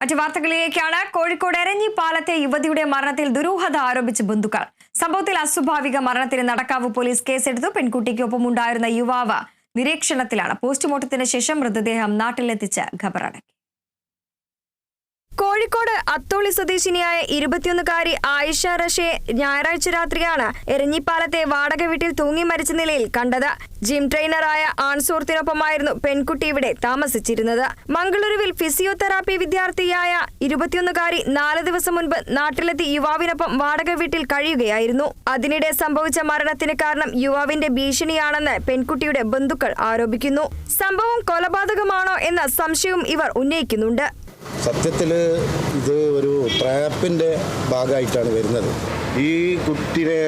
മറ്റു വാർത്തകളിലേക്കാണ്. കോഴിക്കോട് എരഞ്ഞിപ്പാലത്തെ യുവതിയുടെ മരണത്തിൽ ദുരൂഹത ആരോപിച്ച് ബന്ധുക്കൾ. സംഭവത്തിൽ അസ്വാഭാവിക മരണത്തിന് നടക്കാവ് പോലീസ് കേസെടുത്തു. പെൺകുട്ടിക്കൊപ്പമുണ്ടായിരുന്ന യുവാവ് നിരീക്ഷണത്തിലാണ്. പോസ്റ്റ്മോർട്ടത്തിന് ശേഷം മൃതദേഹം നാട്ടിലെത്തിച്ച് ഖബറടക്കി. കോഴിക്കോട് അത്തോളി സ്വദേശിനിയായ 21-കാരി ആയിഷ റഷെ ഞായറാഴ്ച രാത്രിയാണ് എരഞ്ഞിപ്പാലത്തെ വാടക വീട്ടിൽ തൂങ്ങി മരിച്ച നിലയിൽ കണ്ടത്. ജിം ട്രെയിനറായ ആൺസുഹൃത്തിനൊപ്പമായിരുന്നു പെൺകുട്ടി ഇവിടെ താമസിച്ചിരുന്നത്. മംഗളൂരുവിൽ ഫിസിയോതെറാപ്പി വിദ്യാർത്ഥിയായ 21-കാരി 4 ദിവസം മുൻപ് നാട്ടിലെത്തി യുവാവിനൊപ്പം വാടക വീട്ടിൽ കഴിയുകയായിരുന്നു. അതിനിടെ സംഭവിച്ച മരണത്തിന് കാരണം യുവാവിന്റെ ഭീഷണിയാണെന്ന് പെൺകുട്ടിയുടെ ബന്ധുക്കൾ ആരോപിക്കുന്നു. സംഭവം കൊലപാതകമാണോ എന്ന സംശയവും ഇവർ ഉന്നയിക്കുന്നുണ്ട്. സത്യത്തിൽ ഇത് ഒരു ട്രാപ്പിൻ്റെ ഭാഗമായിട്ടാണ് വരുന്നത്. ഈ കുട്ടിയെ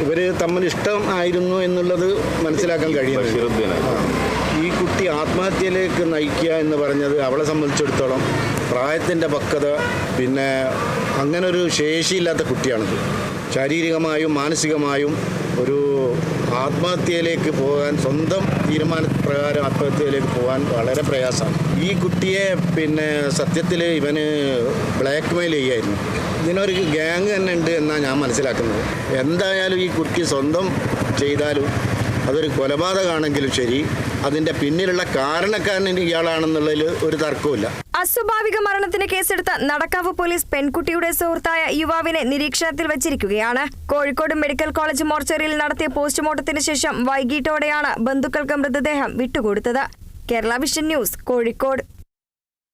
ഇവർ തമ്മിൽ ഇഷ്ടമായിരുന്നു എന്നുള്ളത് മനസ്സിലാക്കാൻ കഴിയുന്നത്. ഈ കുട്ടി ആത്മഹത്യയിലേക്ക് നയിക്കുക എന്ന് പറഞ്ഞത് അവളെ സംബന്ധിച്ചിടത്തോളം പ്രായത്തിൻ്റെ പക്വത, പിന്നെ അങ്ങനൊരു ശേഷിയില്ലാത്ത കുട്ടിയാണിത്. ശാരീരികമായും മാനസികമായും ഒരു ആത്മഹത്യയിലേക്ക് പോകാൻ, സ്വന്തം തീരുമാനപ്രകാരം ആത്മഹത്യയിലേക്ക് പോകാൻ വളരെ പ്രയാസമാണ്. ഈ കുട്ടിയെ സത്യത്തിൽ ഇവന് ബ്ലാക്ക് മെയിൽ ചെയ്യായിരുന്നു. ഇതിനൊരു ഗ്യാങ് തന്നെ ഉണ്ട് എന്നാണ് ഞാൻ മനസ്സിലാക്കുന്നത്. എന്തായാലും ഈ കുട്ടി സ്വന്തം ചെയ്താലും അതൊരു കൊലപാതകമാണെങ്കിലും ശരി, അതിന്റെ പിന്നിലുള്ള കാരണക്കാരൻ ഇയാളാണെന്നുള്ളതിൽ ഒരു തർക്കവുമില്ല. അസ്വാഭാവിക മരണത്തിന് കേസെടുത്ത നടക്കാവ് പോലീസ് പെൺകുട്ടിയുടെ സുഹൃത്തായ യുവാവിനെ നിരീക്ഷണത്തിൽ വെച്ചിരിക്കുകയാണ്. കോഴിക്കോട് മെഡിക്കൽ കോളേജ് മോർച്ചറിയിൽ നടത്തിയ പോസ്റ്റ്മോർട്ടത്തിന് ശേഷം വൈകിട്ടോടെയാണ് ബന്ധുക്കൾക്ക് മൃതദേഹം വിട്ടുകൊടുത്തത്. Kerala vision news, Kozhikode.